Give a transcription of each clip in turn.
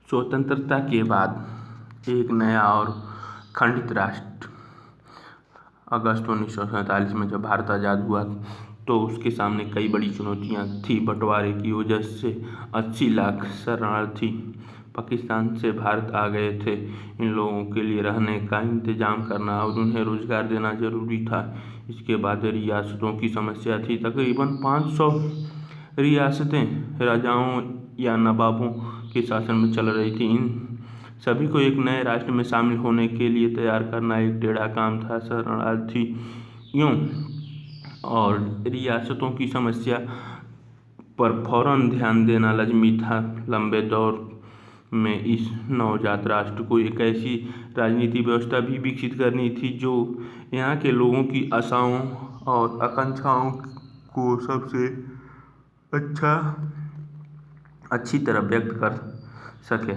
स्वतंत्रता के बाद एक नया और खंडित राष्ट्र अगस्त 1947 में जब भारत आज़ाद हुआ तो उसके सामने कई बड़ी चुनौतियां थी। बंटवारे की वजह से 80 लाख शरणार्थी पाकिस्तान से भारत आ गए थे। इन लोगों के लिए रहने का इंतजाम करना और उन्हें रोजगार देना जरूरी था। इसके बाद रियासतों की समस्या थी। तकरीबन 500 रियासतें राजाओं या नवाबों के शासन में चल रही थी। इन सभी को एक नए राष्ट्र में शामिल होने के लिए तैयार करना एक टेढ़ा काम था। शरणार्थियों और रियासतों की समस्या पर फौरन ध्यान देना लाजमी था। लंबे दौर में इस नवजात राष्ट्र को एक ऐसी राजनीतिक व्यवस्था भी विकसित करनी थी जो यहाँ के लोगों की आशाओं और आकांक्षाओं को सबसे अच्छी तरह व्यक्त कर सके।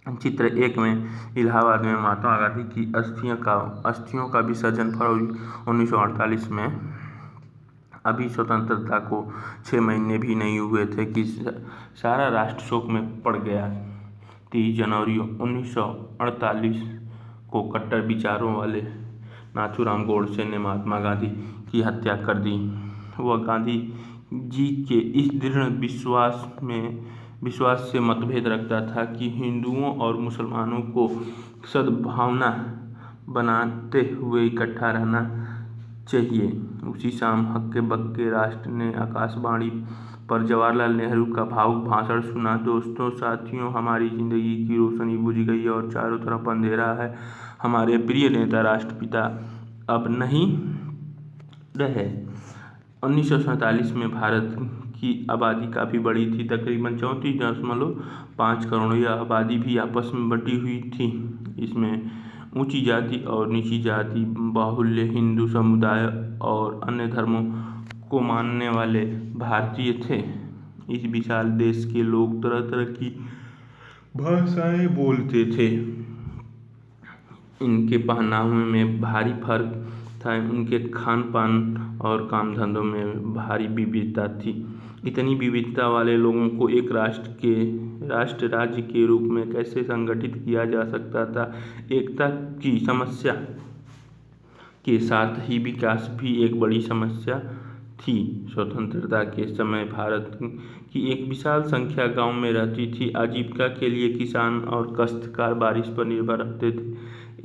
चित्र 1 में इलाहाबाद में महात्मा गांधी की अस्थियों का विसर्जन फरवरी 1948 में। अभी स्वतंत्रता को 6 महीने भी नहीं हुए थे कि सारा राष्ट्र शोक में पड़ गया। 30 जनवरी 1948 को कट्टर विचारों वाले नाथूराम गोडसे ने महात्मा गांधी की हत्या कर दी। वह गांधी जी के इस दृढ़ विश्वास से मतभेद रखता था कि हिंदुओं और मुसलमानों को सद्भावना बनाते हुए इकट्ठा रहना चाहिए। उसी शाम हक्के बक्के राष्ट्र ने आकाशवाणी पर जवाहरलाल नेहरू का भावुक भाषण सुना। दोस्तों, साथियों, हमारी जिंदगी की रोशनी बुझ गई और चारों तरफ अंधेरा है। हमारे प्रिय नेता राष्ट्रपिता अब नहीं रहे। 1947 में भारत की आबादी काफ़ी बड़ी थी, तकरीबन 34.5 करोड़। यह आबादी भी आपस में बटी हुई थी। इसमें ऊंची जाति और नीची जाति बाहुल्य, हिंदू समुदाय और अन्य धर्मों को मानने वाले भारतीय थे। इस विशाल देश के लोग तरह तरह की भाषाएं बोलते थे। इनके पहनावे में भारी फर्क था। उनके खान पान और काम धंधों में भारी विविधता थी। इतनी विविधता वाले लोगों को एक राष्ट्र राज्य के रूप में कैसे संगठित किया जा सकता था। एकता की समस्या के साथ ही विकास भी एक बड़ी समस्या थी। स्वतंत्रता के समय भारत की एक विशाल संख्या गांव में रहती थी। आजीविका के लिए किसान और काश्तकार बारिश पर निर्भर रहते थे।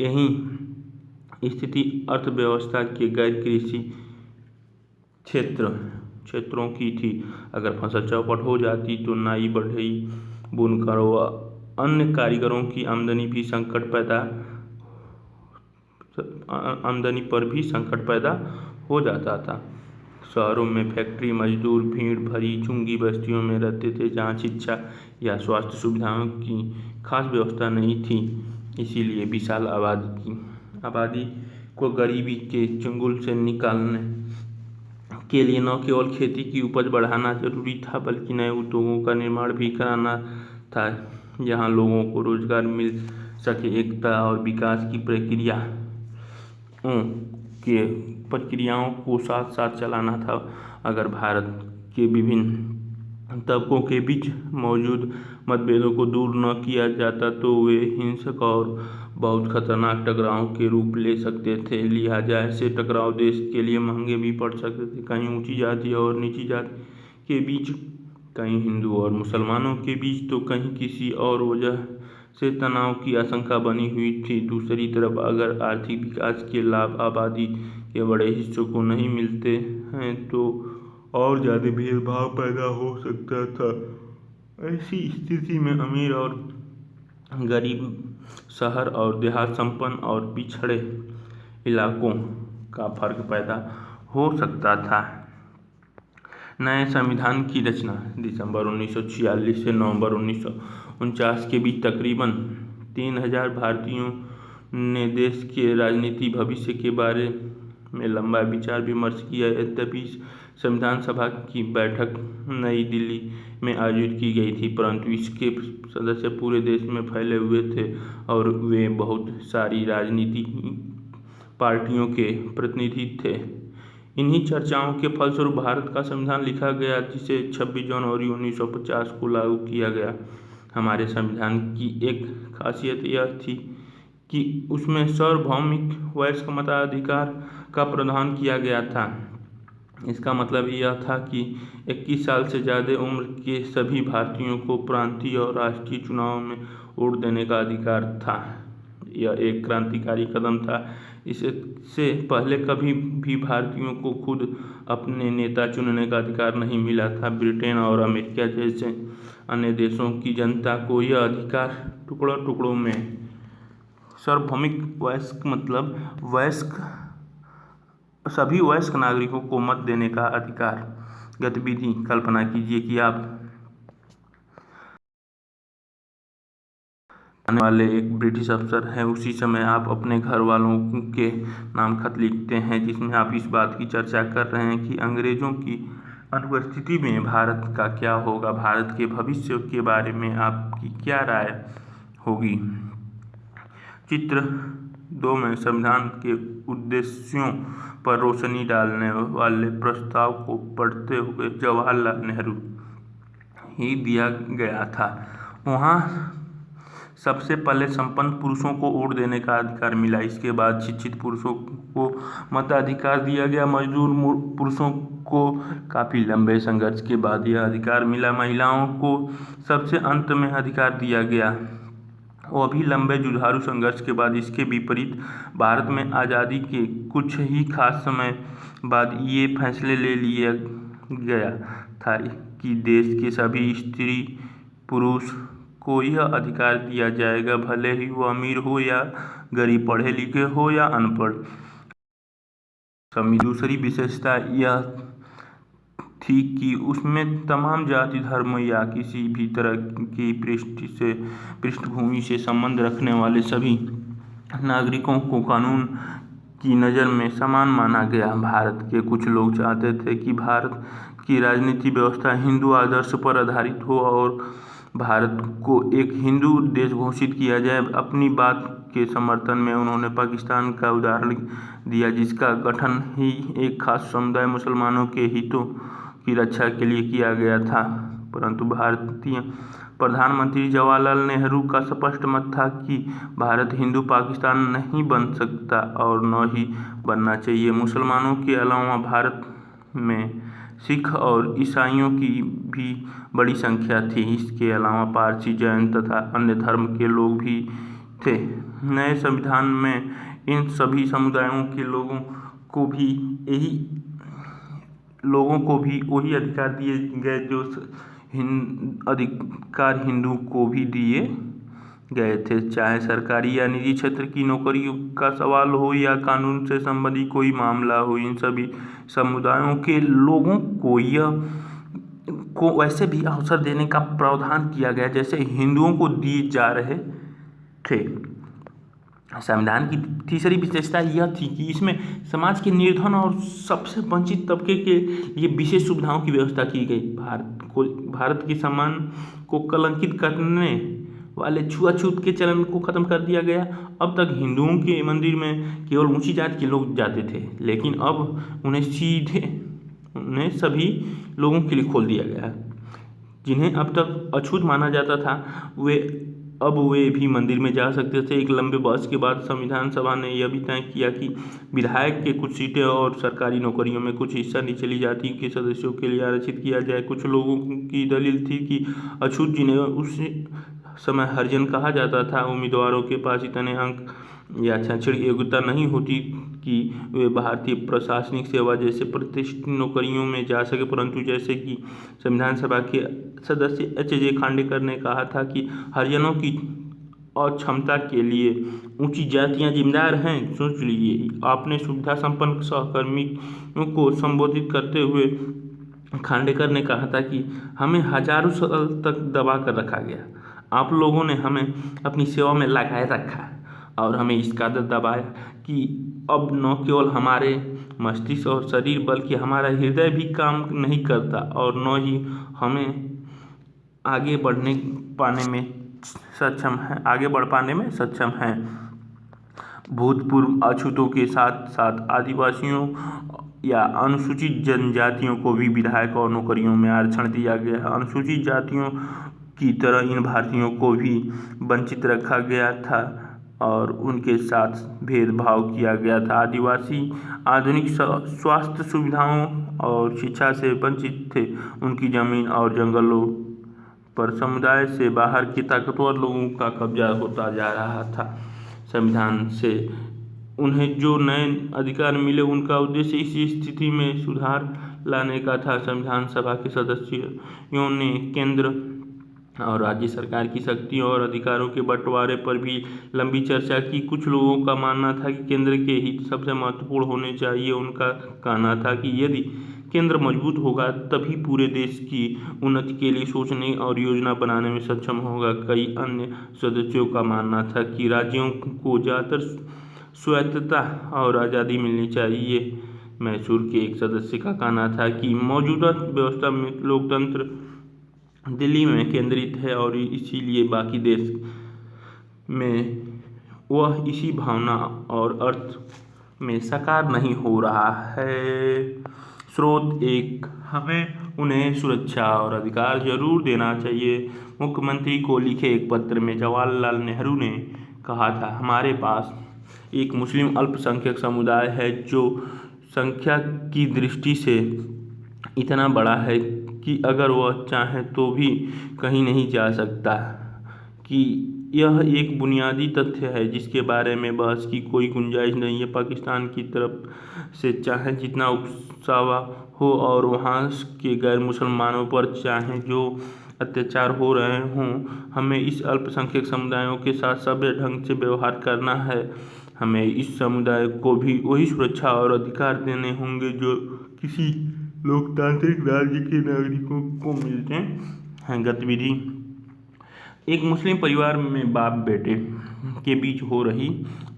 यही स्थिति अर्थव्यवस्था के गैर कृषि क्षेत्रों की थी। अगर फसल चौपट हो जाती तो नाई, बढ़ई, बुनकरों व अन्य कारीगरों की आमदनी पर भी संकट पैदा हो जाता था। शहरों में फैक्ट्री मजदूर भीड़ भरी झुग्गी बस्तियों में रहते थे, जहाँ शिक्षा या स्वास्थ्य सुविधाओं की खास व्यवस्था नहीं थी। इसीलिए विशाल आबादी को गरीबी के चंगुल से निकालने के लिए न केवल खेती की उपज बढ़ाना जरूरी था, बल्कि नए उद्योगों का निर्माण भी कराना था, जहां लोगों को रोजगार मिल सके। एकता और विकास की प्रक्रियाओं को साथ साथ चलाना था। अगर भारत के विभिन्न तबकों के बीच मौजूद मतभेदों को दूर न किया जाता तो वे हिंसक और बहुत खतरनाक टकराव के रूप ले सकते थे। लिहाजा ऐसे टकराव देश के लिए महंगे भी पड़ सकते थे। कहीं ऊंची जाति और नीची जाति के बीच, कहीं हिंदू और मुसलमानों के बीच, तो कहीं किसी और वजह से तनाव की आशंका बनी हुई थी। दूसरी तरफ अगर आर्थिक विकास के लाभ आबादी के बड़े हिस्सों को नहीं मिलते हैं तो और ज़्यादा भेदभाव पैदा हो सकता था। ऐसी स्थिति में अमीर और गरीब, शहर और देहात, संपन्न और पिछड़े इलाकों का फर्क पैदा हो सकता था। नए संविधान की रचना दिसंबर 1946 से नवंबर 1949 के बीच तकरीबन 3000 भारतीयों ने देश के राजनीतिक भविष्य के बारे में लंबा विचार विमर्श किया। यद्यपि संविधान सभा की बैठक नई दिल्ली में आयोजित की गई थी, परंतु इसके सदस्य पूरे देश में फैले हुए थे और वे बहुत सारी राजनीतिक पार्टियों के प्रतिनिधि थे। इन्हीं चर्चाओं के फलस्वरूप भारत का संविधान लिखा गया, जिसे 26 जनवरी 1950 को लागू किया गया। हमारे संविधान की एक खासियत यह थी कि उसमें सार्वभौमिक वयस्क मताधिकार का प्रावधान किया गया था। इसका मतलब यह था कि 21 साल से ज़्यादा उम्र के सभी भारतीयों को प्रांतीय और राष्ट्रीय चुनाव में वोट देने का अधिकार था। यह एक क्रांतिकारी कदम था। इससे पहले कभी भी भारतीयों को खुद अपने नेता चुनने का अधिकार नहीं मिला था। ब्रिटेन और अमेरिका जैसे अन्य देशों की जनता को यह अधिकार टुकड़ों टुकड़ों में सार्वभौमिक वयस्क मतलब सभी वयस्क नागरिकों को मत देने का अधिकार। गतिविधि कल्पना कीजिए कि आप आने वाले एक ब्रिटिश अफसर हैं। उसी समय आप अपने घर वालों के नाम खत लिखते हैं जिसमें आप इस बात की चर्चा कर रहे हैं कि अंग्रेजों की अनुपस्थिति में भारत का क्या होगा, भारत के भविष्य के बारे में आपकी क्या राय होगी। चित्र 2 में संविधान के उद्देश्यों पर रोशनी डालने वाले प्रस्ताव को पढ़ते हुए जवाहरलाल नेहरू ही दिया गया था। वहाँ सबसे पहले संपन्न पुरुषों को वोट देने का अधिकार मिला। इसके बाद शिक्षित पुरुषों को मताधिकार दिया गया। मजदूर पुरुषों को काफ़ी लंबे संघर्ष के बाद यह अधिकार मिला। महिलाओं को सबसे अंत में अधिकार दिया गया, वो भी लंबे जुझारू संघर्ष के बाद। इसके विपरीत भारत में आज़ादी के कुछ ही खास समय बाद ये फैसले ले लिया गया था कि देश के सभी स्त्री पुरुष को यह अधिकार दिया जाएगा, भले ही वो अमीर हो या गरीब, पढ़े लिखे हो या अनपढ़। दूसरी विशेषता यह थी कि उसमें तमाम जाति, धर्म या किसी भी तरह की पृष्ठभूमि से संबंध रखने वाले सभी नागरिकों को कानून की नज़र में समान माना गया। भारत के कुछ लोग चाहते थे कि भारत की राजनीतिक व्यवस्था हिंदू आदर्श पर आधारित हो और भारत को एक हिंदू देश घोषित किया जाए। अपनी बात के समर्थन में उन्होंने पाकिस्तान का उदाहरण दिया, जिसका गठन ही एक खास समुदाय मुसलमानों के हितों की रक्षा के लिए किया गया था। परंतु भारतीय प्रधानमंत्री जवाहरलाल नेहरू का स्पष्ट मत था कि भारत हिंदू पाकिस्तान नहीं बन सकता और न ही बनना चाहिए। मुसलमानों के अलावा भारत में सिख और ईसाइयों की भी बड़ी संख्या थी। इसके अलावा पारसी, जैन तथा अन्य धर्म के लोग भी थे। नए संविधान में इन सभी समुदायों के लोगों को भी वही अधिकार दिए गए जो अधिकार हिंदू को भी दिए गए थे। चाहे सरकारी या निजी क्षेत्र की नौकरियों का सवाल हो या कानून से संबंधित कोई मामला हो, इन सभी समुदायों के लोगों को वैसे भी अवसर देने का प्रावधान किया गया जैसे हिंदुओं को दिए जा रहे थे। संविधान की तीसरी विशेषता यह थी कि इसमें समाज के निर्धन और सबसे वंचित तबके के लिए विशेष सुविधाओं की व्यवस्था की गई। भारत के सम्मान को कलंकित करने वाले छुआछूत के चलन को खत्म कर दिया गया। अब तक हिंदुओं के मंदिर में केवल ऊंची जात के लोग जाते थे, लेकिन अब उन्हें सभी लोगों के लिए खोल दिया गया। जिन्हें अब तक अछूत माना जाता था वे भी मंदिर में जा सकते थे। एक लंबे बहस के बाद संविधान सभा ने यह भी तय किया कि विधायक के कुछ सीटें और सरकारी नौकरियों में कुछ हिस्सा निचली जाति के सदस्यों के लिए आरक्षित किया जाए। कुछ लोगों की दलील थी कि अछूत, जिन्हें उस समय हरिजन कहा जाता था, उम्मीदवारों के पास इतने अंक या शैक्षणिक योग्यता नहीं होती कि वे भारतीय प्रशासनिक सेवा जैसे प्रतिष्ठित नौकरियों में जा सके। परंतु जैसे कि संविधान सभा के सदस्य H.J. खांडेकर ने कहा था कि हरिजनों की अक्षमता के लिए ऊंची जातियां जिम्मेदार हैं। सोच लीजिए, आपने सुविधा संपन्न सहकर्मियों को संबोधित करते हुए खांडेकर ने कहा था कि हमें हजारों साल तक दबा कर रखा गया, आप लोगों ने हमें अपनी सेवा में लगाए रखा और हमें इस कदर दबाया कि अब न केवल हमारे मस्तिष्क और शरीर बल्कि हमारा हृदय भी काम नहीं करता और न ही हमें आगे बढ़ पाने में सक्षम है। भूतपूर्व अछूतों के साथ साथ आदिवासियों या अनुसूचित जनजातियों को भी विधायक और नौकरियों में आरक्षण दिया गया है। अनुसूचित जातियों की तरह इन भारतीयों को भी वंचित रखा गया था और उनके साथ भेदभाव किया गया था। आदिवासी आधुनिक स्वास्थ्य सुविधाओं और शिक्षा से वंचित थे। उनकी जमीन और जंगलों पर समुदाय से बाहर के ताकतवर लोगों का कब्जा होता जा रहा था। संविधान से उन्हें जो नए अधिकार मिले उनका उद्देश्य इसी स्थिति में सुधार लाने का था। संविधान सभा के सदस्यों ने केंद्र और राज्य सरकार की शक्तियों और अधिकारों के बंटवारे पर भी लंबी चर्चा की। कुछ लोगों का मानना था कि केंद्र के हित सबसे महत्वपूर्ण होने चाहिए। उनका कहना था कि यदि केंद्र मजबूत होगा तभी पूरे देश की उन्नति के लिए सोचने और योजना बनाने में सक्षम होगा। कई अन्य सदस्यों का मानना था कि राज्यों को ज़्यादातर स्वायत्तता और आज़ादी मिलनी चाहिए। मैसूर के एक सदस्य का कहना था कि मौजूदा व्यवस्था में लोकतंत्र दिल्ली में केंद्रित है और इसीलिए बाकी देश में वह इसी भावना और अर्थ में साकार नहीं हो रहा है। स्रोत एक, हमें उन्हें सुरक्षा और अधिकार जरूर देना चाहिए। मुख्यमंत्री को लिखे एक पत्र में जवाहरलाल नेहरू ने कहा था, हमारे पास एक मुस्लिम अल्पसंख्यक समुदाय है जो संख्या की दृष्टि से इतना बड़ा है कि अगर वह चाहे तो भी कहीं नहीं जा सकता, कि यह एक बुनियादी तथ्य है जिसके बारे में बहस की कोई गुंजाइश नहीं है। पाकिस्तान की तरफ से चाहे जितना उकसावा हो और वहाँ के गैर मुसलमानों पर चाहे जो अत्याचार हो रहे हों, हमें इस अल्पसंख्यक समुदायों के साथ सभ्य ढंग से व्यवहार करना है। हमें इस समुदाय को भी वही सुरक्षा और अधिकार देने होंगे जो किसी लोकतांत्रिक राज्य के नागरिकों को मिलते हैं। गतिविधि, एक मुस्लिम परिवार में बाप बेटे के बीच हो रही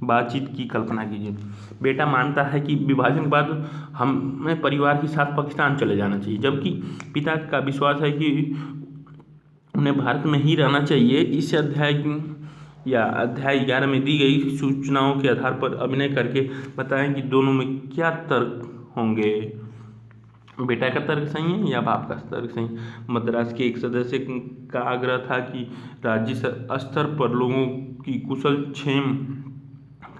बातचीत की कल्पना कीजिए। बेटा मानता है कि विभाजन के बाद हमें परिवार के साथ पाकिस्तान चले जाना चाहिए, जबकि पिता का विश्वास है कि उन्हें भारत में ही रहना चाहिए। इस अध्याय 11 में दी गई सूचनाओं के आधार पर अभिनय करके बताएं कि दोनों में क्या तर्क होंगे। बेटा का तर्क सही है या बाप का तर्क सही। मद्रास के एक सदस्य का आग्रह था कि राज्य स्तर पर लोगों की कुशल क्षेम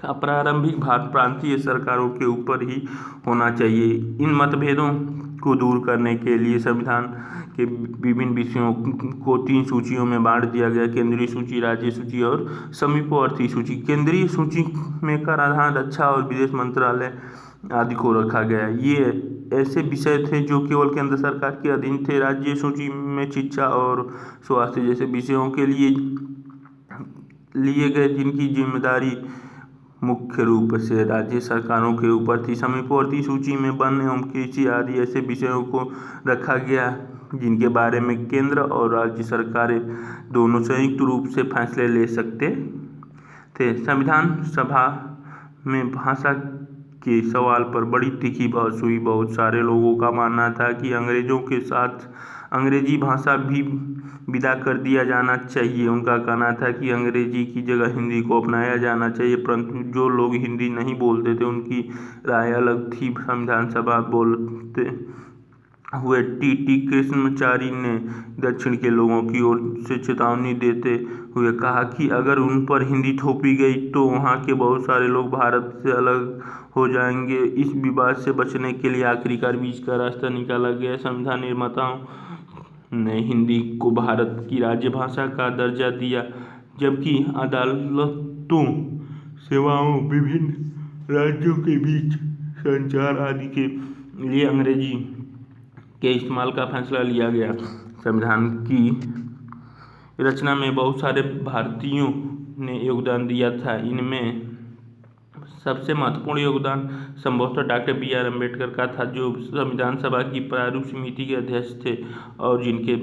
का प्रारंभिक भार प्रांतीय सरकारों के ऊपर ही होना चाहिए। इन मतभेदों को दूर करने के लिए संविधान के विभिन्न विषयों को 3 सूचियों में बांट दिया गया, केंद्रीय सूची, राज्य सूची और समीपवर्ती सूची। केंद्रीय सूची में कराधान, रक्षा और विदेश मंत्रालय आदि को रखा गया। ये ऐसे विषय थे जो केवल केंद्र सरकार के अधीन थे। राज्य सूची में शिक्षा और स्वास्थ्य जैसे विषयों के लिए लिए गए, जिनकी जिम्मेदारी मुख्य रूप से राज्य सरकारों के ऊपर थी। समीपवर्ती सूची में वन एवं कृषि आदि ऐसे विषयों को रखा गया जिनके बारे में केंद्र और राज्य सरकारें दोनों संयुक्त रूप से फैसले ले सकते थे। संविधान सभा में भाषा के सवाल पर बड़ी तीखी बहस हुई। बहुत सारे लोगों का मानना था कि अंग्रेजों के साथ अंग्रेजी भाषा भी विदा कर दिया जाना चाहिए। उनका कहना था कि अंग्रेजी की जगह हिंदी को अपनाया जाना चाहिए, परंतु जो लोग हिंदी नहीं बोलते थे उनकी राय अलग थी। संविधान सभा बोलते हुए टी कृष्णमाचारी ने दक्षिण के लोगों की ओर से चेतावनी देते हुए कहा कि अगर उन पर हिंदी थोपी गई तो वहाँ के बहुत सारे लोग भारत से अलग हो जाएंगे। इस विवाद से बचने के लिए आखिरकार बीच का रास्ता निकाला गया। संविधान निर्माताओं ने हिंदी को भारत की राज्य भाषा का दर्जा दिया, जबकि अदालतों, सेवाओं, विभिन्न राज्यों के बीच संचार आदि के लिए अंग्रेजी के इस्तेमाल का फैसला लिया गया। संविधान की रचना में बहुत सारे भारतीयों ने योगदान दिया था। इनमें सबसे महत्वपूर्ण योगदान संभवतः डॉक्टर बी.आर. अम्बेडकर का था, जो संविधान सभा की प्रारूप समिति के अध्यक्ष थे और जिनके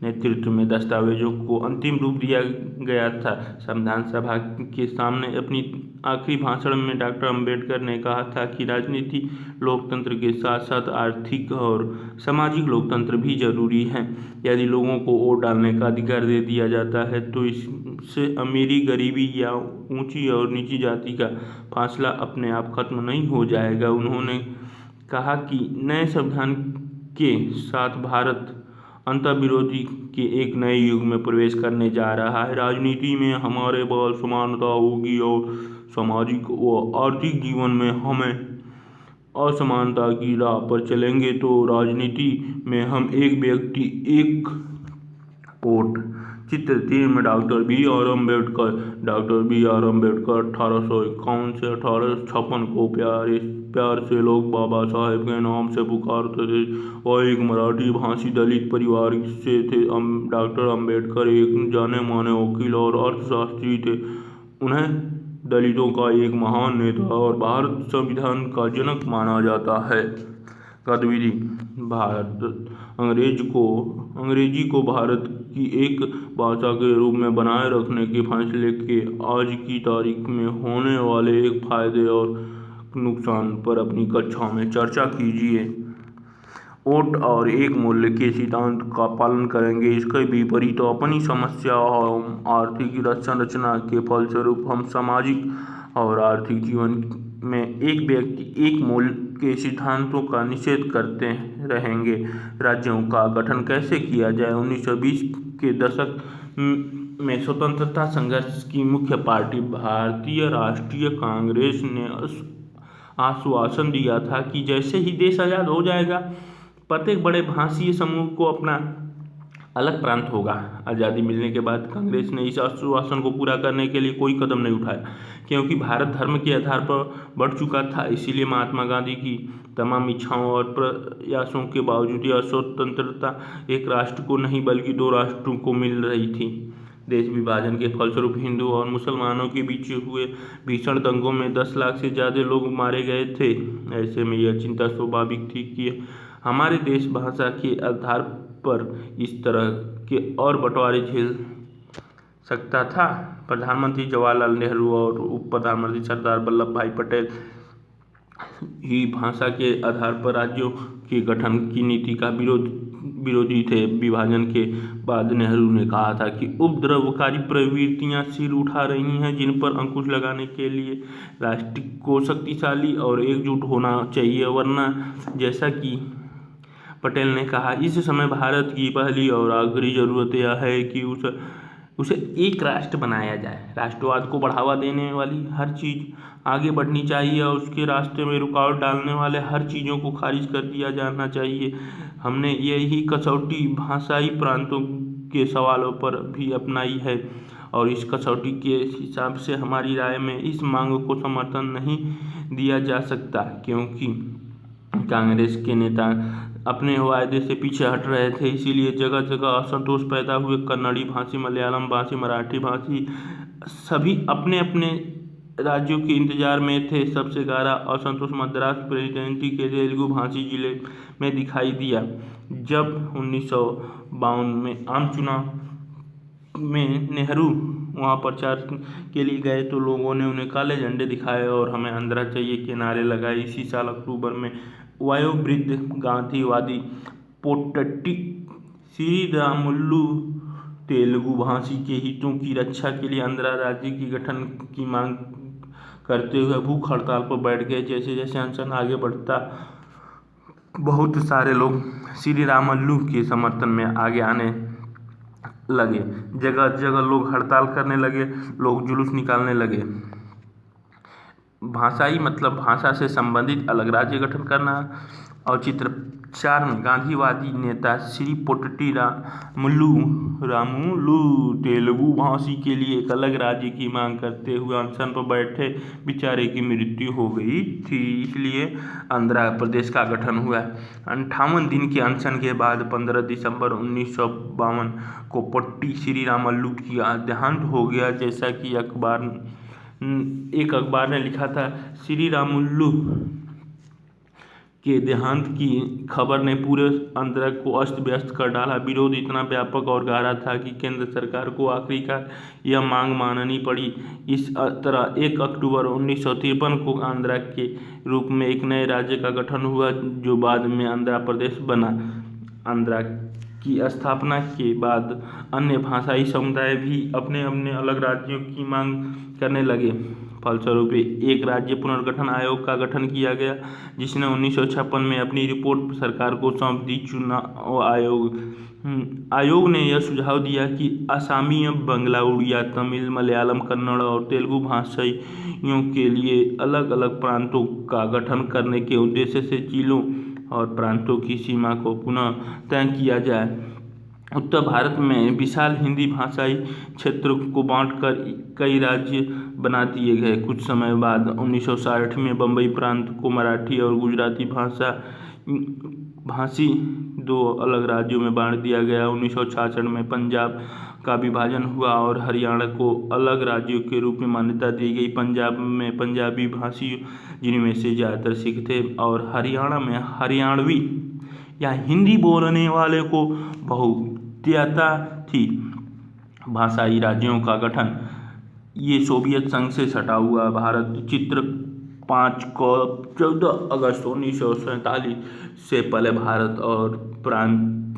नेतृत्व में दस्तावेजों को अंतिम रूप दिया गया था। संविधान सभा के सामने अपनी आखिरी भाषण में डॉक्टर अम्बेडकर ने कहा था कि राजनीति लोकतंत्र के साथ साथ आर्थिक और सामाजिक लोकतंत्र भी जरूरी है। यदि लोगों को वोट डालने का अधिकार दे दिया जाता है तो इससे अमीरी, गरीबी या ऊंची और नीची जाति का फासला अपने आप खत्म नहीं हो जाएगा। उन्होंने कहा कि नए संविधान के साथ भारत अंतर्विरोधी के एक नए युग में प्रवेश करने जा रहा है। राजनीति में हमारे पास समानता होगी और सामाजिक व आर्थिक जीवन में हमें असमानता की राह पर चलेंगे तो राजनीति में हम एक व्यक्ति एक वोट। चित्र 3 में डॉक्टर बी आर अम्बेडकर 1851 से 1856 को प्यार से लोग बाबा साहेब के नाम से पुकारते थे। वह एक मराठी भाषी दलित परिवार से थे। डॉक्टर अम्बेडकर एक जाने माने वकील और अर्थशास्त्री थे। उन्हें दलितों का एक महान नेता और भारत संविधान का जनक माना जाता है। गतिविधि अंग्रेजी को भारत की एक भाषा के रूप में बनाए रखने के फैसले के आज की तारीख में होने वाले एक फायदे और नुकसान पर अपनी कक्षा में चर्चा कीजिए। वोट और एक मूल्य के सिद्धांत का पालन करेंगे। इसके विपरीत अपनी समस्या और आर्थिक संरचना के फलस्वरूप हम सामाजिक और आर्थिक जीवन में एक व्यक्ति एक मूल्य के सिद्धांतों का निषेध करते रहेंगे। राज्यों का गठन कैसे किया जाए? 1920 के दशक में स्वतंत्रता संघर्ष की मुख्य पार्टी भारतीय राष्ट्रीय कांग्रेस ने आश्वासन दिया था कि जैसे ही देश आज़ाद हो जाएगा प्रत्येक बड़े भाषीय समूह को अपना अलग प्रांत होगा। आज़ादी मिलने के बाद कांग्रेस ने इस आश्वासन को पूरा करने के लिए कोई कदम नहीं उठाया, क्योंकि भारत धर्म के आधार पर बढ़ चुका था। इसीलिए महात्मा गांधी की तमाम इच्छाओं और प्रयासों के बावजूद यह स्वतंत्रता एक राष्ट्र को नहीं बल्कि दो राष्ट्रों को मिल रही थी। देश विभाजन के फलस्वरूप हिंदू और मुसलमानों के बीच हुए भीषण दंगों में 10 लाख से ज़्यादा लोग मारे गए थे। ऐसे में यह चिंता स्वाभाविक थी कि हमारे देश भाषा के आधार पर इस तरह के और बंटवारे झेल सकता था। प्रधानमंत्री जवाहरलाल नेहरू और उप प्रधानमंत्री सरदार वल्लभ भाई पटेल ही भाषा के आधार पर राज्यों के गठन की नीति का विरोधी थे। विभाजन के बाद नेहरू ने कहा था कि उपद्रवकारी प्रवृत्तियां सिर उठा रही हैं, जिन पर अंकुश लगाने के लिए राष्ट्र को शक्तिशाली और एकजुट होना चाहिए, वरना जैसा कि पटेल ने कहा, इस समय भारत की पहली और आखिरी जरूरत यह है कि उसे एक राष्ट्र बनाया जाए। राष्ट्रवाद को बढ़ावा देने वाली हर चीज़ आगे बढ़नी चाहिए और उसके रास्ते में रुकावट डालने वाले हर चीज़ों को खारिज कर दिया जाना चाहिए। हमने यही कसौटी भाषाई प्रांतों के सवालों पर भी अपनाई है और इस कसौटी के हिसाब से हमारी राय में इस मांग को समर्थन नहीं दिया जा सकता, क्योंकि कांग्रेस के नेता अपने वायदे से पीछे हट रहे थे। इसीलिए जगह जगह असंतोष पैदा हुए। कन्नड़ी भाषी, मलयालम भाषी, मराठी भाषी सभी अपने अपने राज्यों के इंतजार में थे। सबसे गहरा असंतोष मद्रास प्रेसिडेंसी के तेलुगु भाषी जिले में दिखाई दिया। जब 1952 में आम चुनाव में नेहरू वहां प्रचार के लिए गए तो लोगों ने उन्हें काले झंडे दिखाए और हमें आंध्रा चाहिए के नारे लगाए। इसी साल अक्टूबर में वयोवृद्ध गांधीवादी पोट्टी श्रीरामुलु तेलुगु भाषी के हितों की रक्षा के लिए आंध्रा राज्य की गठन की मांग करते हुए भूख हड़ताल पर बैठ गए। जैसे जैसे अनशन आगे बढ़ता बहुत सारे लोग श्रीरामुलु के समर्थन में आगे आने लगे। जगह जगह लोग हड़ताल करने लगे, लोग जुलूस निकालने लगे। भाषाई मतलब भाषा से संबंधित अलग राज्य गठन करना। और चित्र 4 में गांधीवादी नेता श्री पोट्टी रामुलु तेलुगु भाषी के लिए एक अलग राज्य की मांग करते हुए अनशन पर बैठे बेचारे की मृत्यु हो गई थी। इसलिए आंध्र प्रदेश का गठन हुआ। 58 दिन के अनशन के बाद 15 दिसंबर 1952 को पोट्टी श्रीरामुलु की देहांत हो गया। जैसा कि एक अखबार ने लिखा था, श्रीरामुलु के देहांत की खबर ने पूरे आंध्र को अस्त व्यस्त कर डाला। विरोध इतना व्यापक और गहरा था कि केंद्र सरकार को आखिरकार यह मांग माननी पड़ी। इस तरह 1 अक्टूबर 1953 को आंध्र के रूप में एक नए राज्य का गठन हुआ, जो बाद में आंध्र प्रदेश बना। आंध्र की स्थापना के बाद अन्य भाषाई समुदाय भी अपने अपने अलग राज्यों की मांग करने लगे। फलस्वरूप एक राज्य पुनर्गठन आयोग का गठन किया गया, जिसने 1956 में अपनी रिपोर्ट सरकार को सौंप दी। चुनाव आयोग आयोग ने यह सुझाव दिया कि असमी, बंगला, उड़िया, तमिल, मलयालम, कन्नड़ और तेलुगु भाषियों के लिए अलग अलग प्रांतों का गठन करने के उद्देश्य से जिलों और प्रांतों की सीमा को पुनः तय किया जाए। उत्तर भारत में विशाल हिंदी भाषाई क्षेत्र को बांटकर कई राज्य बना दिए गए। कुछ समय बाद 1960 में बम्बई प्रांत को मराठी और गुजराती भाषी दो अलग राज्यों में बांट दिया गया। 1966 में पंजाब का विभाजन हुआ और हरियाणा को अलग राज्यों के रूप में मान्यता दी गई। पंजाब में पंजाबी भाषी, जिनमें से ज़्यादातर सिख थे, और हरियाणा में हरियाणवी या हिंदी बोलने वाले को बहुतायत थी। भाषाई राज्यों का गठन। ये सोवियत संघ से सटा हुआ भारत। चित्र 5 को 14 अगस्त 1947 से पहले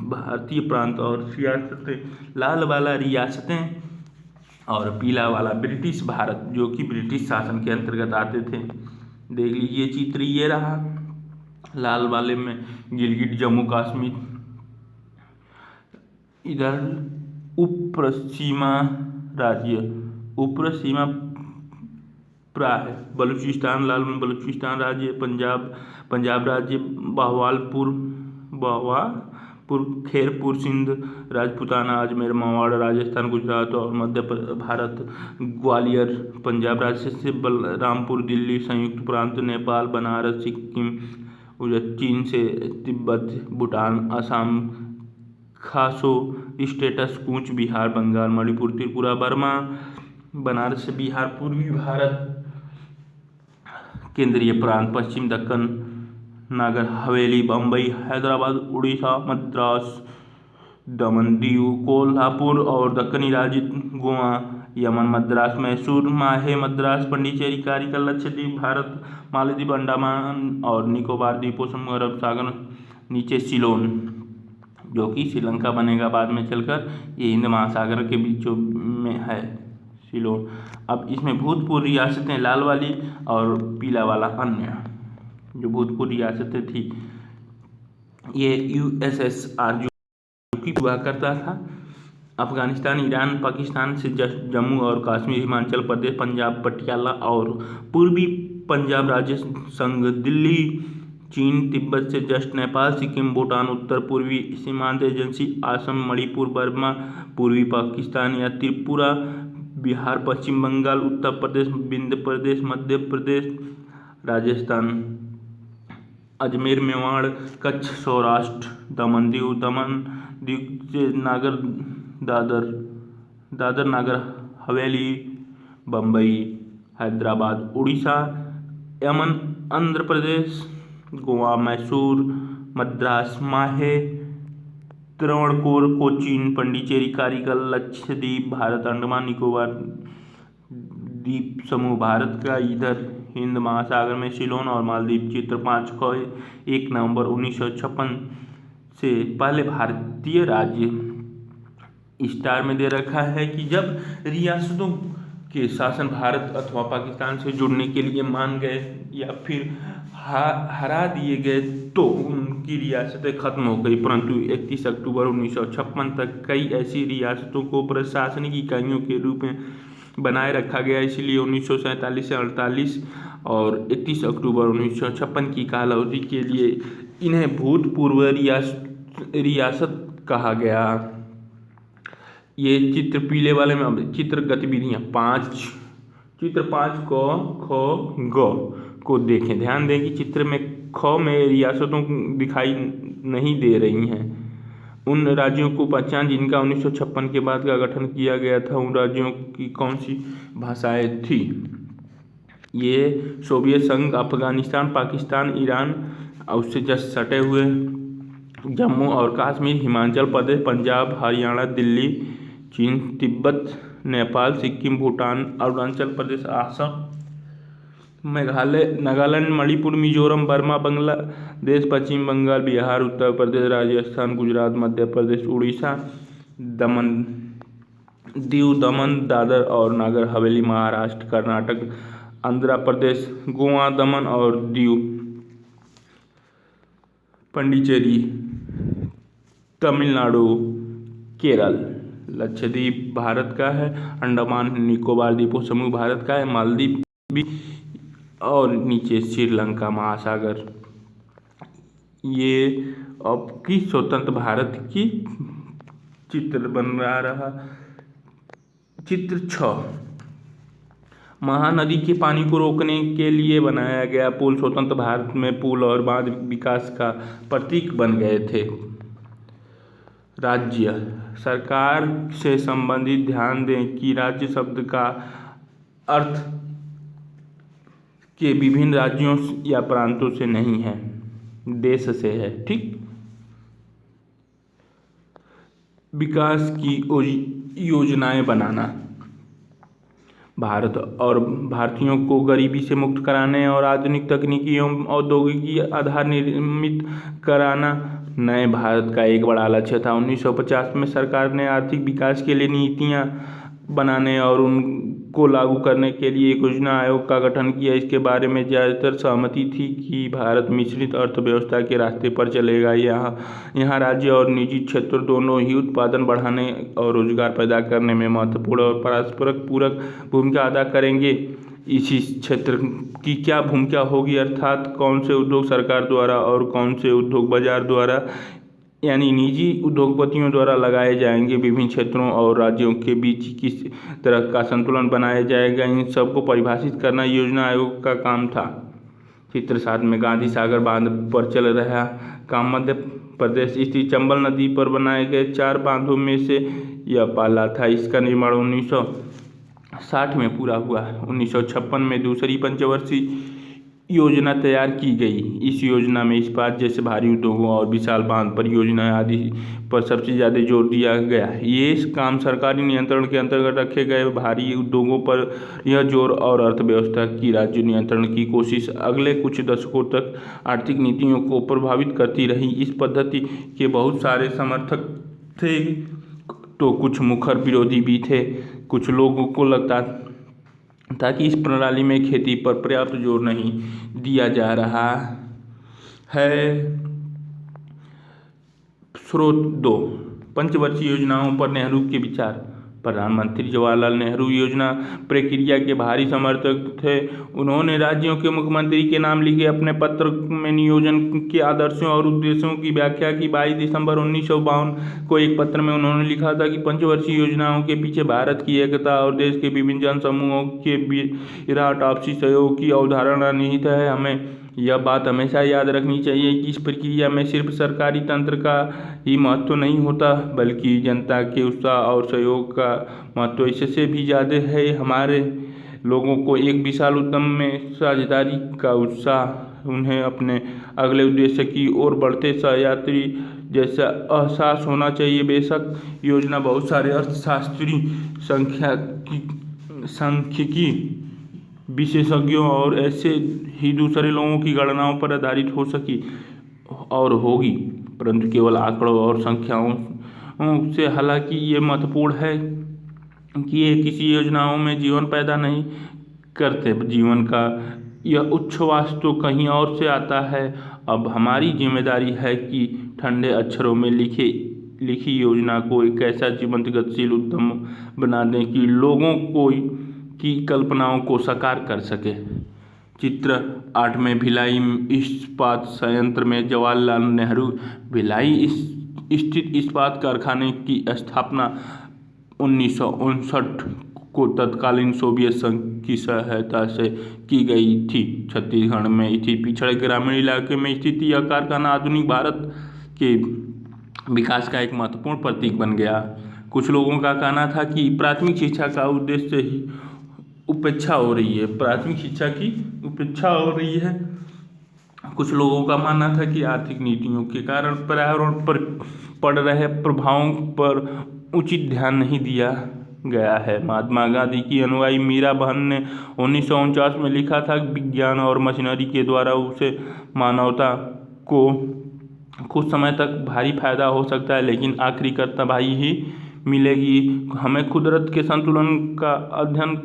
भारतीय प्रांत और रियासतें, लाल वाला रियासतें और पीला वाला ब्रिटिश भारत, जो कि ब्रिटिश शासन के अंतर्गत आते थे। देख लीजिए चित्र, ये रहा। लाल वाले में गिलगिट, जम्मू कश्मीर, इधर उपसीमा राज्य, उपसीमा प्राय बलूचिस्तान, लाल में बलूचिस्तान राज्य, पंजाब राज्य, बहावलपुर, खैरपुर, सिंध, राजपूताना, अजमेर, मेवाड़, राजस्थान, गुजरात और मध्य भारत, ग्वालियर पंजाब राज्य से, बलरामपुर दिल्ली, संयुक्त प्रांत, नेपाल, बनारस, सिक्किम, चीन से तिब्बत, भूटान, असम, खासो स्टेटस, कूच बिहार, बंगाल, मणिपुर, त्रिपुरा, बर्मा, बनारस से बिहार, पूर्वी भारत, केंद्रीय प्रांत, पश्चिम दक्कन, नागर हवेली, बम्बई, हैदराबाद, उड़ीसा, मद्रास, दमन, दीव, कोल्हापुर और दक्कनी राज्य, गोवा, यमन, मद्रास, मैसूर, माहे, मद्रास, पांडिचेरी, कारिकल, लक्षद्वीप, भारत, मालदीव, अंडमान और निकोबार द्वीपों समूह, अरब सागर, नीचे सिलोन, जो कि श्रीलंका बनेगा बाद में चलकर। ये हिंद महासागर के बीचों में है सिलोन। अब इसमें भूतपूर्व रियासतें लाल वाली और पीला वाला अन्य, जो भूतपूर्व रियासतें थी। ये USSR जो कि हुआ करता था। अफगानिस्तान, ईरान, पाकिस्तान से जम्मू और कश्मीर, हिमाचल प्रदेश, पंजाब, पटियाला और पूर्वी पंजाब राज्य संघ, दिल्ली, चीन, तिब्बत से जस्ट नेपाल, सिक्किम, भूटान, उत्तर पूर्वी सीमांत एजेंसी, असम, मणिपुर, बर्मा, पूर्वी पाकिस्तान या त्रिपुरा, बिहार, पश्चिम बंगाल, उत्तर प्रदेश, विंध्य प्रदेश, मध्य प्रदेश, राजस्थान, अजमेर, मेवाड़, कच्छ, सौराष्ट्र, दमन दीव से नागर, दादर नागर हवेली, बम्बई, हैदराबाद, उड़ीसा, यमन, आंध्र प्रदेश, गोवा, मैसूर, मद्रास, माहे, त्रावणकोर, कोचीन, पांडिचेरी, कारिकल, लक्षद्वीप, भारत, अंडमान निकोबार द्वीप समूह भारत का, इधर हिंद महासागर में सिलोन और मालदीव। चित्र 5 को 1 नवंबर 1956 से पहले भारतीय राज्य स्टार में दे रखा है कि जब रियासतों के शासन भारत अथवा पाकिस्तान से जुड़ने के लिए मान गए या फिर हरा दिए गए तो उनकी रियासतें खत्म हो गई, परंतु 31 अक्टूबर 1956 तक कई ऐसी रियासतों को प्रशासनिक इकाइयों के रूप में बनाए रखा गया। इसलिए 1947 से 48 और 31 अक्टूबर 1956 की कालावधि के लिए इन्हें भूतपूर्व रियासत कहा गया। ये चित्र पीले वाले में चित्र गतिविधियाँ 5, चित्र 5 को ख ग को देखें। ध्यान दें कि चित्र में ख में रियासतों दिखाई नहीं दे रही हैं। उन राज्यों को पहचान जिनका 1956 के बाद का गठन किया गया था। उन राज्यों की कौन सी भाषाएं थी? ये सोवियत संघ, अफगानिस्तान, पाकिस्तान, ईरान, उससे जस्ट सटे हुए जम्मू और कश्मीर, हिमाचल प्रदेश, पंजाब, हरियाणा, दिल्ली, चीन, तिब्बत, नेपाल, सिक्किम, भूटान, अरुणाचल प्रदेश, असम, मेघालय, नागालैंड, मणिपुर, मिजोरम, बर्मा, बांग्लादेश, पश्चिम बंगाल, बिहार, उत्तर प्रदेश, राजस्थान, गुजरात, मध्य प्रदेश, उड़ीसा, दीव, दमन, दादर और नागर हवेली, महाराष्ट्र, कर्नाटक, आंध्र प्रदेश, गोवा, दमन और दीव, पांडिचेरी, तमिलनाडु, केरल। लक्षद्वीप भारत का है। अंडमान निकोबार द्वीप समूह भारत का है। मालदीव भी, और नीचे श्रीलंका महासागर। ये अब की स्वतंत्र भारत की चित्र बन रहा। चित्र 6, महानदी के पानी को रोकने के लिए बनाया गया पुल स्वतंत्र भारत में पुल और बांध विकास का प्रतीक बन गए थे। राज्य सरकार से संबंधित, ध्यान दें कि राज्य शब्द का अर्थ के विभिन्न राज्यों या प्रांतों से नहीं है, देश से है। ठीक। विकास की योजनाएं बनाना, भारत और भारतीयों को गरीबी से मुक्त कराने और आधुनिक तकनीकी एवं औद्योगिकी आधार निर्मित कराना नए भारत का एक बड़ा लक्ष्य था। 1950 में सरकार ने आर्थिक विकास के लिए नीतियां बनाने और उनको लागू करने के लिए एक योजना आयोग का गठन किया। इसके बारे में ज़्यादातर सहमति थी कि भारत मिश्रित अर्थव्यवस्था के रास्ते पर चलेगा। यहाँ राज्य और निजी क्षेत्र दोनों ही उत्पादन बढ़ाने और रोजगार पैदा करने में महत्वपूर्ण और परस्पर पूरक भूमिका अदा करेंगे। इसी क्षेत्र की क्या भूमिका होगी, अर्थात कौन से उद्योग सरकार द्वारा और कौन से उद्योग बाजार द्वारा यानी निजी उद्योगपतियों द्वारा लगाए जाएंगे। विभिन्न क्षेत्रों और राज्यों के बीच किस तरह का संतुलन बनाया जाएगा, इन सबको परिभाषित करना योजना आयोग का काम था। चित्र 7 में गांधी सागर बांध पर चल रहा काम मध्य प्रदेश स्थित चंबल नदी पर बनाए गए 4 बांधों में से यह पहला था। इसका निर्माण 1960 में पूरा हुआ। 1956 में दूसरी पंचवर्षीय योजना तैयार की गई। इस योजना में इस्पात जैसे भारी उद्योगों और विशाल बांध परियोजनाएं आदि पर सबसे ज़्यादा जोर दिया गया। ये काम सरकारी नियंत्रण के अंतर्गत रखे गए भारी उद्योगों पर यह जोर और अर्थव्यवस्था की राज्य नियंत्रण की कोशिश अगले कुछ दशकों तक आर्थिक नीतियों को प्रभावित करती रही। इस पद्धति के बहुत सारे समर्थक थे तो कुछ मुखर विरोधी भी थे। कुछ लोगों को लगता ताकि इस प्रणाली में खेती पर पर्याप्त जोर नहीं दिया जा रहा है। स्रोत 2, पंचवर्षीय योजनाओं पर नेहरू के विचार। प्रधानमंत्री जवाहरलाल नेहरू योजना प्रक्रिया के भारी समर्थक थे। उन्होंने राज्यों के मुख्यमंत्री के नाम लिखे अपने पत्र में नियोजन के आदर्शों और उद्देश्यों की व्याख्या की। 22 दिसंबर 1952 को एक पत्र में उन्होंने लिखा था कि पंचवर्षीय योजनाओं के पीछे भारत की एकता और देश के विभिन्न जन समूहों के विराट आपसी सहयोग की अवधारणा निहित है। हमें यह बात हमेशा याद रखनी चाहिए कि इस प्रक्रिया में सिर्फ सरकारी तंत्र का ही महत्व नहीं होता, बल्कि जनता के उत्साह और सहयोग का महत्व इससे भी ज़्यादा है। हमारे लोगों को एक विशाल उद्यम में साझेदारी का उत्साह, उन्हें अपने अगले उद्देश्य की ओर बढ़ते सहयात्री जैसा एहसास होना चाहिए। बेशक योजना बहुत सारे अर्थशास्त्री, सांख्यिकी विशेषज्ञों और ऐसे ही दूसरे लोगों की गणनाओं पर आधारित हो सकी और होगी, परंतु केवल आंकड़ों और संख्याओं से। हालांकि ये महत्वपूर्ण है कि ये किसी योजनाओं में जीवन पैदा नहीं करते। जीवन का यह उच्छ्वास तो कहीं और से आता है। अब हमारी जिम्मेदारी है कि ठंडे अक्षरों में लिखी योजना को एक ऐसा जीवंत गतिशील उद्यम बना दें कि लोगों की कल्पनाओं को साकार कर सके। चित्र 8 में भिलाई इस्पात संयंत्र में जवाहरलाल नेहरू भिलाई स्थित इस्पात कारखाने की स्थापना 1959 को तत्कालीन सोवियत संघ की सहायता से की गई थी। छत्तीसगढ़ में स्थित पिछड़े ग्रामीण इलाके में स्थित यह कारखाना आधुनिक भारत के विकास का एक महत्वपूर्ण प्रतीक बन गया। कुछ लोगों का कहना था कि प्राथमिक शिक्षा का उद्देश्य ही उपेक्षा हो रही है, प्राथमिक शिक्षा की उपेक्षा हो रही है। कुछ लोगों का मानना था कि आर्थिक नीतियों के कारण पर्यावरण पर पड़ रहे प्रभावों पर उचित ध्यान नहीं दिया गया है। महात्मा गांधी की अनुयायी मीरा बहन ने 1949 में लिखा था कि विज्ञान और मशीनरी के द्वारा उसे मानवता को कुछ समय तक भारी फायदा हो सकता है, लेकिन आखिरी तबाही ही मिलेगी। हमें कुदरत के संतुलन का अध्ययन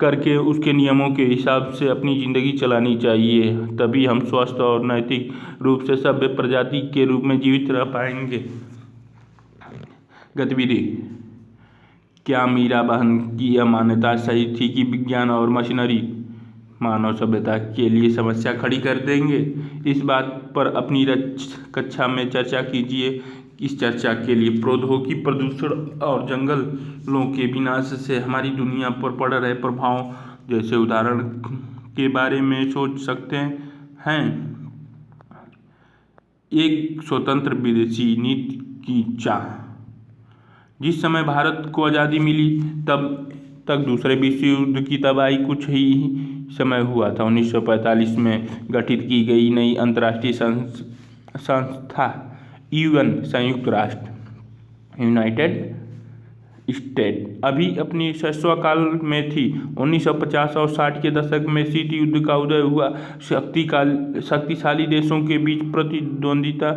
करके उसके नियमों के हिसाब से अपनी ज़िंदगी चलानी चाहिए, तभी हम स्वस्थ और नैतिक रूप से सभ्य प्रजाति के रूप में जीवित रह पाएंगे। गतिविधि। क्या मीरा बहन की यह मान्यता सही थी कि विज्ञान और मशीनरी मानव सभ्यता के लिए समस्या खड़ी कर देंगे? इस बात पर अपनी कक्षा में चर्चा कीजिए। इस चर्चा के लिए प्रौद्योगिकी, प्रदूषण और जंगलों के विनाश से हमारी दुनिया पर पड़ रहे प्रभाव जैसे उदाहरण के बारे में सोच सकते हैं। एक स्वतंत्र विदेशी नीति की चाह। जिस समय भारत को आज़ादी मिली तब तक दूसरे विश्व युद्ध की तबाही कुछ ही समय हुआ था। 1945 में गठित की गई नई अंतर्राष्ट्रीय संस्था UN, संयुक्त राष्ट्र, यूनाइटेड स्टेट, अभी अपनी शैशवकाल में थी। 1950 और 60 के दशक में शीत युद्ध का उदय हुआ। शक्तिशाली देशों के बीच प्रतिद्वंदिता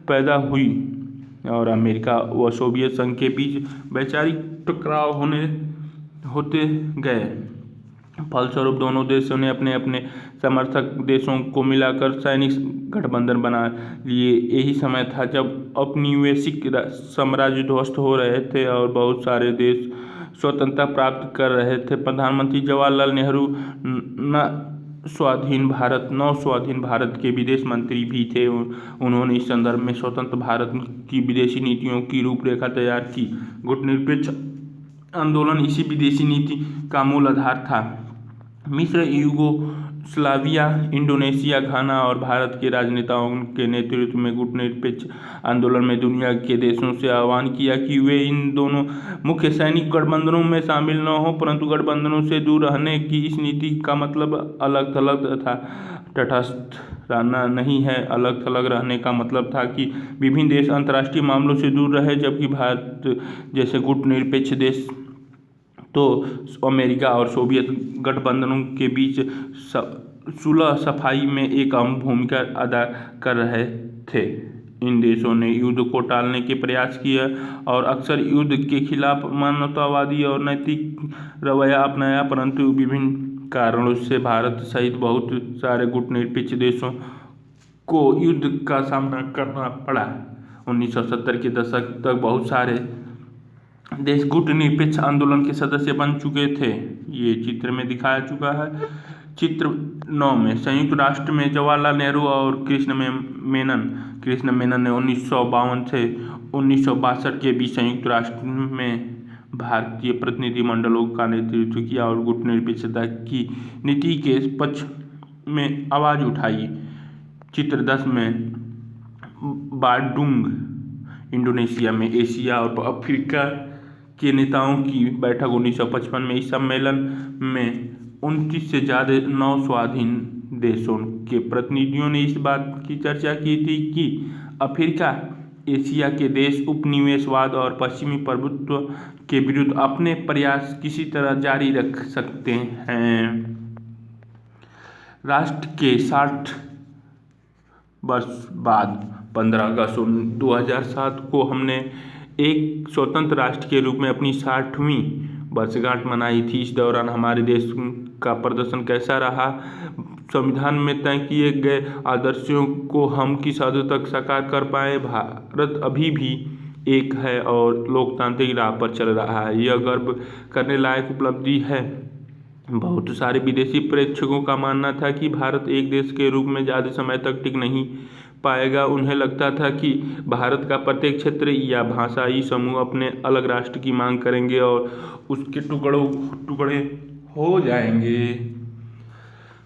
पैदा हुई और अमेरिका व सोवियत संघ के बीच वैचारिक टकराव होते गए। फलस्वरूप दोनों देशों ने अपने अपने समर्थक देशों को मिलाकर सैनिक गठबंधन बना लिए। यही समय था जब औपनिवेशिक साम्राज्य ध्वस्त हो रहे थे और बहुत सारे देश स्वतंत्रता प्राप्त कर रहे थे। प्रधानमंत्री जवाहरलाल नेहरू नव स्वाधीन भारत के विदेश मंत्री भी थे। उन्होंने इस संदर्भ में स्वतंत्र भारत की विदेशी नीतियों की रूपरेखा तैयार की। गुटनिरपेक्ष आंदोलन इसी विदेशी नीति का मूल आधार था। मिस्र, यूगोस्लाविया, इंडोनेशिया, घाना और भारत के राजनेताओं के नेतृत्व में गुटनिरपेक्ष आंदोलन में दुनिया के देशों से आह्वान किया कि वे इन दोनों मुख्य सैनिक गठबंधनों में शामिल न हों, परंतु गठबंधनों से दूर रहने की इस नीति का मतलब अलग थलग था। तटस्थ रहना नहीं है। अलग थलग रहने का मतलब था कि विभिन्न देश अंतर्राष्ट्रीय मामलों से दूर रहे, जबकि भारत जैसे गुटनिरपेक्ष देश तो अमेरिका और सोवियत गठबंधनों के बीच सुलह सफाई में एक अहम भूमिका अदा कर रहे थे। इन देशों ने युद्ध को टालने के प्रयास किए और अक्सर युद्ध के खिलाफ मानवतावादी और नैतिक रवैया अपनाया, परंतु विभिन्न कारणों से भारत सहित बहुत सारे गुटनिरपेक्ष देशों को युद्ध का सामना करना पड़ा। 1970 के दशक तक बहुत सारे देश गुटनिरपेक्ष आंदोलन के सदस्य बन चुके थे। ये चित्र में दिखाया चुका है। चित्र 9 में संयुक्त राष्ट्र में जवाहरलाल नेहरू और कृष्ण मेनन ने 1952 से 1962 के बीच संयुक्त राष्ट्र में भारतीय प्रतिनिधिमंडलों का नेतृत्व किया और गुटनिरपेक्षता की नीति के पक्ष में आवाज उठाई। चित्र 10 में बांडुंग, इंडोनेशिया में एशिया और अफ्रीका के नेताओं की बैठक 1955 में। इस सम्मेलन में 29 से ज़्यादा नव स्वाधीन देशों के प्रतिनिधियों ने इस बात की चर्चा की थी कि अफ्रीका, एशिया के देश उपनिवेशवाद और पश्चिमी प्रभुत्व के विरुद्ध अपने प्रयास किसी तरह जारी रख सकते हैं। राष्ट्र के 60 वर्ष बाद 15 अगस्त 2007 को हमने एक स्वतंत्र राष्ट्र के रूप में अपनी 60वीं वर्षगांठ मनाई थी। इस दौरान हमारे देश का प्रदर्शन कैसा रहा? संविधान में तय किए गए आदर्शों को हम किस हद तक साकार कर पाए? भारत अभी भी एक है और लोकतांत्रिक राह पर चल रहा है। यह गर्व करने लायक उपलब्धि है। बहुत सारे विदेशी प्रेक्षकों का मानना था कि भारत एक देश के रूप में ज़्यादा समय तक टिक नहीं पाएगा। उन्हें लगता था कि भारत का प्रत्येक क्षेत्र या भाषाई समूह अपने अलग राष्ट्र की मांग करेंगे और उसके टुकड़े हो जाएंगे।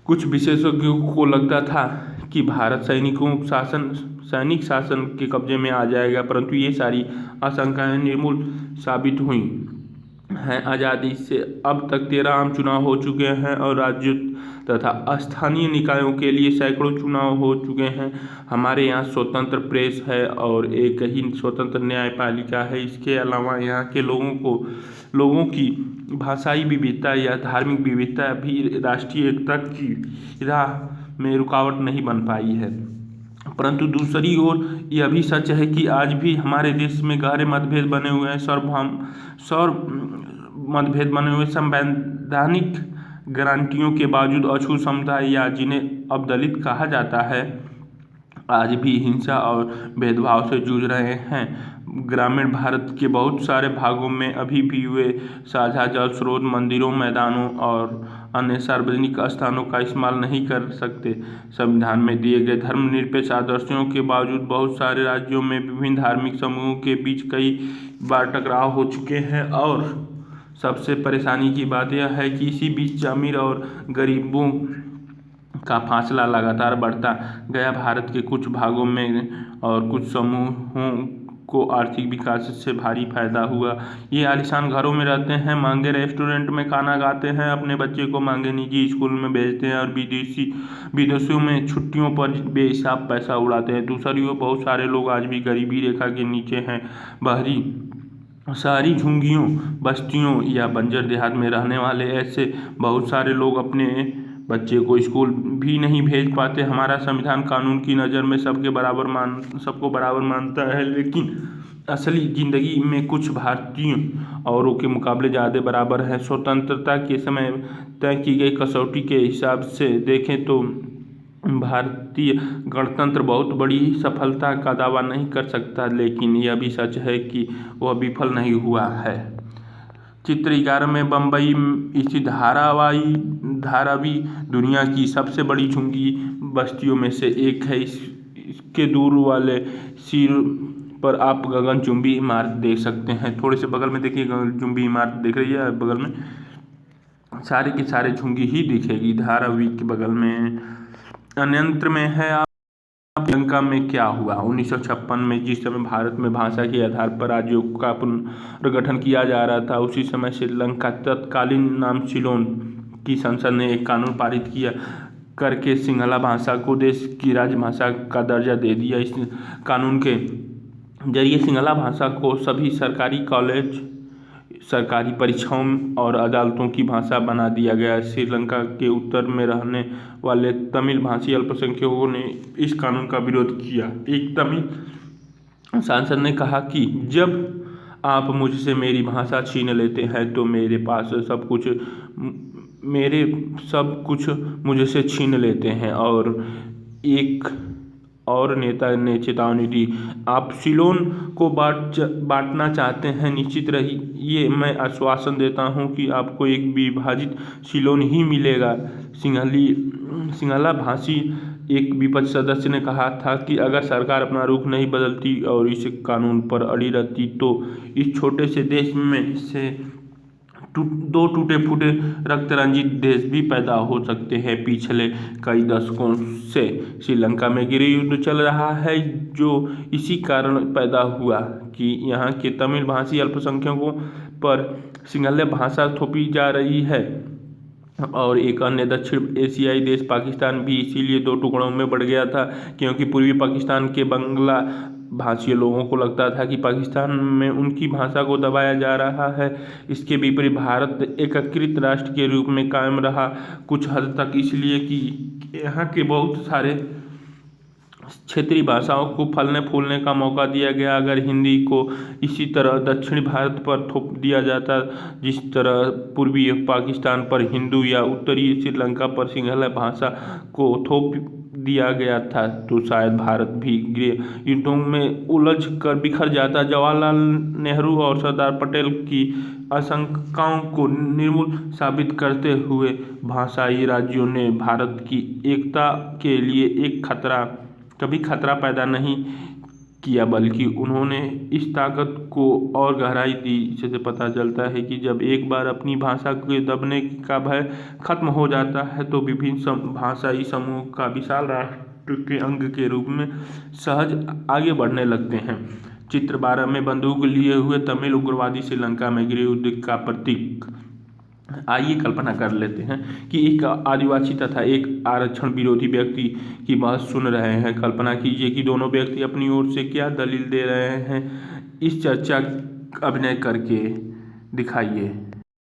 कुछ विशेषज्ञों को लगता था कि भारत सैनिक शासन के कब्जे में आ जाएगा, परंतु ये सारी आशंकाएं निर्मूल साबित हुई हैं। आज़ादी से अब तक 13 आम चुनाव हो चुके हैं और राज्यों तथा स्थानीय निकायों के लिए सैकड़ों चुनाव हो चुके हैं। हमारे यहाँ स्वतंत्र प्रेस है और एक ही स्वतंत्र न्यायपालिका है। इसके अलावा यहाँ के लोगों की भाषाई विविधता या धार्मिक विविधता भी राष्ट्रीय एकता की राह में रुकावट नहीं बन पाई है। परंतु दूसरी ओर यह भी सच है कि आज भी हमारे देश में गहरे मतभेद बने हुए हैं। संवैधानिक गारंटियों के बावजूद अछूत समुदाय या जिन्हें अब दलित कहा जाता है आज भी हिंसा और भेदभाव से जूझ रहे हैं। ग्रामीण भारत के बहुत सारे भागों में अभी भी वे साझा जल स्रोत, मंदिरों, मैदानों और अन्य सार्वजनिक स्थानों का इस्तेमाल नहीं कर सकते। संविधान में दिए गए धर्मनिरपेक्ष आदर्शों के बावजूद बहुत सारे राज्यों में विभिन्न धार्मिक समूहों के बीच कई बार टकराव हो चुके हैं और सबसे परेशानी की बात यह है कि इसी बीच अमीर और गरीबों का फासला लगातार बढ़ता गया। भारत के कुछ भागों में और कुछ समूहों को आर्थिक विकास से भारी फायदा हुआ। ये आलीशान घरों में रहते हैं, महंगे रेस्टोरेंट में खाना खाते हैं, अपने बच्चे को महंगे निजी स्कूल में भेजते हैं और विदेशों में छुट्टियों पर बेहिसाब पैसा उड़ाते हैं। दूसरी ओर बहुत सारे लोग आज भी गरीबी रेखा के नीचे हैं। शहरी झुग्गियों, बस्तियों या बंजर देहात में रहने वाले ऐसे बहुत सारे लोग अपने बच्चे को स्कूल भी नहीं भेज पाते। हमारा संविधान कानून की नज़र में सबको बराबर मानता है, लेकिन असली ज़िंदगी में कुछ भारतीयों औरों के मुकाबले ज़्यादा बराबर है। स्वतंत्रता के समय तय की गई कसौटी के हिसाब से देखें तो भारतीय गणतंत्र बहुत बड़ी सफलता का दावा नहीं कर सकता, लेकिन यह भी सच है कि वह विफल नहीं हुआ है। चित्र 11 में बम्बई स्थित धारावी दुनिया की सबसे बड़ी झुग्गी बस्तियों में से एक है। इसके दूर वाले सिर पर आप गगनचुंबी इमारत देख सकते हैं। थोड़े से बगल में देखिए, गगनचुंबी इमारत दिख रही है बगल में, सारे के सारे झुग्गी ही दिखेगी। धारावी के बगल में अन्यंत्र में है। श्रीलंका में क्या हुआ? 1956 में जिस समय भारत में भाषा के आधार पर राज्यों का पुनर्गठन किया जा रहा था, उसी समय श्रीलंका तत्कालीन नाम सिलोन की संसद ने एक कानून पारित किया करके सिंहला भाषा को देश की राजभाषा का दर्जा दे दिया। इस कानून के जरिए सिंहला भाषा को सभी सरकारी कॉलेज, सरकारी परीक्षाओं और अदालतों की भाषा बना दिया गया। श्रीलंका के उत्तर में रहने वाले तमिल भाषी अल्पसंख्यकों ने इस कानून का विरोध किया। एक तमिल सांसद ने कहा कि जब आप मुझसे मेरी भाषा छीन लेते हैं तो मेरे सब कुछ मुझसे छीन लेते हैं। और एक और नेता ने चेतावनी दी, आप सिलोन को बांटना चाहते हैं, निश्चित रहिए, मैं आश्वासन देता हूं कि आपको एक विभाजित सिलोन ही मिलेगा। सिंहला भाषी एक विपक्ष सदस्य ने कहा था कि अगर सरकार अपना रुख नहीं बदलती और इस कानून पर अड़ी रहती तो इस छोटे से देश में से दो टूटे फूटे रक्त रंजित देश भी पैदा हो सकते हैं। पिछले कई दशकों से श्रीलंका में गृह युद्ध चल रहा है, जो इसी कारण पैदा हुआ कि यहाँ के तमिल भाषी अल्पसंख्यकों पर सिंहला भाषा थोपी जा रही है। और एक अन्य दक्षिण एशियाई देश पाकिस्तान भी इसीलिए दो टुकड़ों में बढ़ गया था, क्योंकि पूर्वी पाकिस्तान के बांग्ला भाषी लोगों को लगता था कि पाकिस्तान में उनकी भाषा को दबाया जा रहा है। इसके विपरीत भारत एकीकृत राष्ट्र के रूप में कायम रहा, कुछ हद तक इसलिए कि यहाँ के बहुत सारे क्षेत्रीय भाषाओं को फलने फूलने का मौका दिया गया। अगर हिंदी को इसी तरह दक्षिणी भारत पर थोप दिया जाता जिस तरह पूर्वी पाकिस्तान पर हिंदू या उत्तरी श्रीलंका पर सिंहला भाषा को थोप दिया गया था, तो शायद भारत भी गृह युद्धों में उलझ कर बिखर जाता। जवाहरलाल नेहरू और सरदार पटेल की आशंकाओं को निर्मूल साबित करते हुए भाषाई राज्यों ने भारत की एकता के लिए कभी खतरा पैदा नहीं किया, बल्कि उन्होंने इस ताकत को और गहराई दी। इससे पता चलता है कि जब एक बार अपनी भाषा के दबने का भय खत्म हो जाता है तो विभिन्न भाषाई समूह का विशाल राष्ट्र के अंग के रूप में सहज आगे बढ़ने लगते हैं। चित्र 12 में बंदूक लिए हुए तमिल उग्रवादी श्रीलंका में गृह युद्ध का प्रतीक। आइए कल्पना कर लेते हैं कि एक आदिवासी तथा एक आरक्षण विरोधी व्यक्ति की बहस सुन रहे हैं। कल्पना कीजिए कि दोनों व्यक्ति अपनी ओर से क्या दलील दे रहे हैं। इस चर्चा अभिनय करके दिखाइए।